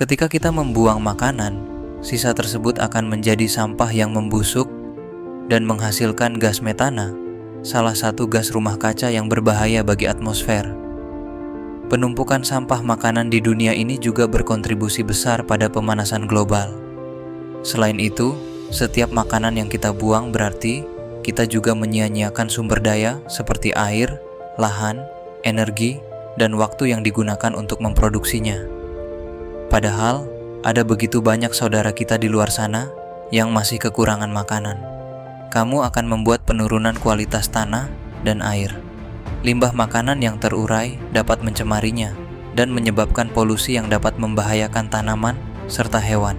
Ketika kita membuang makanan, sisa tersebut akan menjadi sampah yang membusuk dan menghasilkan gas metana, salah satu gas rumah kaca yang berbahaya bagi atmosfer. Penumpukan sampah makanan di dunia ini juga berkontribusi besar pada pemanasan global. Selain itu, setiap makanan yang kita buang berarti kita juga menyia-nyiakan sumber daya seperti air, lahan, energi, dan waktu yang digunakan untuk memproduksinya. Padahal, ada begitu banyak saudara kita di luar sana yang masih kekurangan makanan. Kamu akan membuat penurunan kualitas tanah dan air. Limbah makanan yang terurai dapat mencemarinya dan menyebabkan polusi yang dapat membahayakan tanaman serta hewan.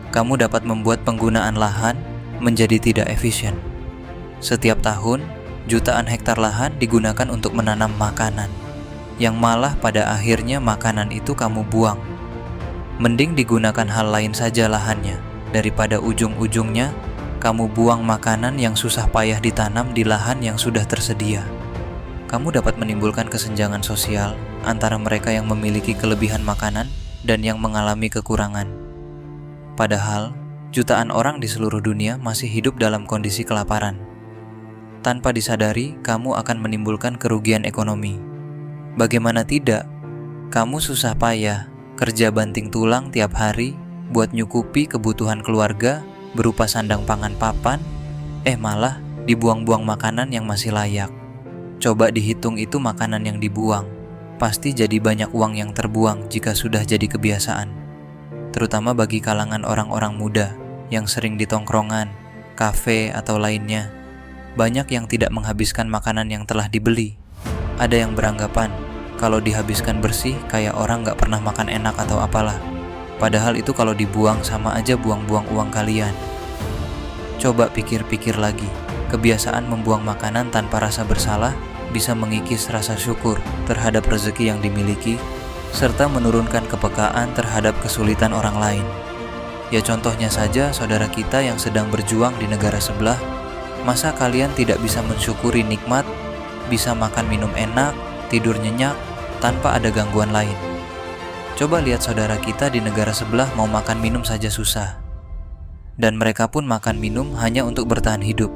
Kamu dapat membuat penggunaan lahan menjadi tidak efisien. Setiap tahun, jutaan hektar lahan digunakan untuk menanam makanan, yang malah pada akhirnya makanan itu kamu buang. Mending digunakan hal lain saja lahannya, daripada ujung-ujungnya kamu buang makanan yang susah payah ditanam di lahan yang sudah tersedia. Kamu dapat menimbulkan kesenjangan sosial antara mereka yang memiliki kelebihan makanan dan yang mengalami kekurangan. Padahal, jutaan orang di seluruh dunia masih hidup dalam kondisi kelaparan. Tanpa disadari, kamu akan menimbulkan kerugian ekonomi. Bagaimana tidak? Kamu susah payah, kerja banting tulang tiap hari buat nyukupi kebutuhan keluarga berupa sandang pangan papan, malah dibuang-buang makanan yang masih layak. Coba dihitung itu makanan yang dibuang, pasti jadi banyak uang yang terbuang jika sudah jadi kebiasaan. Terutama bagi kalangan orang-orang muda yang sering di tongkrongan, kafe, atau lainnya. Banyak yang tidak menghabiskan makanan yang telah dibeli. Ada yang beranggapan kalau dihabiskan bersih kayak orang gak pernah makan enak atau apalah. Padahal itu kalau dibuang sama aja buang-buang uang kalian. Coba pikir-pikir lagi, kebiasaan membuang makanan tanpa rasa bersalah bisa mengikis rasa syukur terhadap rezeki yang dimiliki, serta menurunkan kepekaan terhadap kesulitan orang lain. Ya contohnya saja saudara kita yang sedang berjuang di negara sebelah, masa kalian tidak bisa mensyukuri nikmat, bisa makan minum enak, tidur nyenyak, tanpa ada gangguan lain? Coba lihat saudara kita di negara sebelah mau makan minum saja susah. Dan mereka pun makan minum hanya untuk bertahan hidup.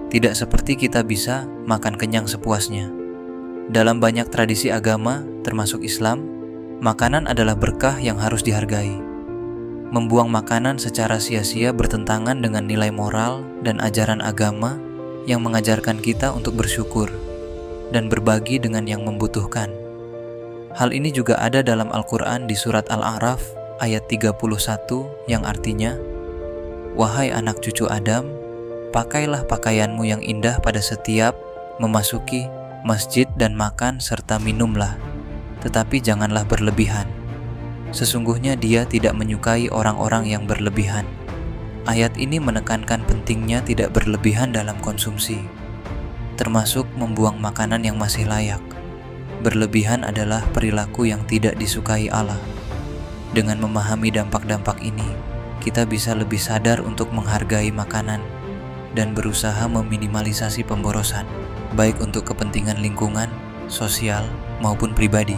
Tidak seperti kita bisa makan kenyang sepuasnya. Dalam banyak tradisi agama, termasuk Islam, makanan adalah berkah yang harus dihargai. Membuang makanan secara sia-sia bertentangan dengan nilai moral dan ajaran agama yang mengajarkan kita untuk bersyukur dan berbagi dengan yang membutuhkan. Hal ini juga ada dalam Al-Quran di surat Al-A'raf ayat 31 yang artinya, "Wahai anak cucu Adam, pakailah pakaianmu yang indah pada setiap memasuki masjid dan makan serta minumlah, tetapi janganlah berlebihan. Sesungguhnya Dia tidak menyukai orang-orang yang berlebihan." Ayat ini menekankan pentingnya tidak berlebihan dalam konsumsi, termasuk membuang makanan yang masih layak. Berlebihan adalah perilaku yang tidak disukai Allah. Dengan memahami dampak-dampak ini, kita bisa lebih sadar untuk menghargai makanan dan berusaha meminimalisasi pemborosan, baik untuk kepentingan lingkungan, sosial, maupun pribadi.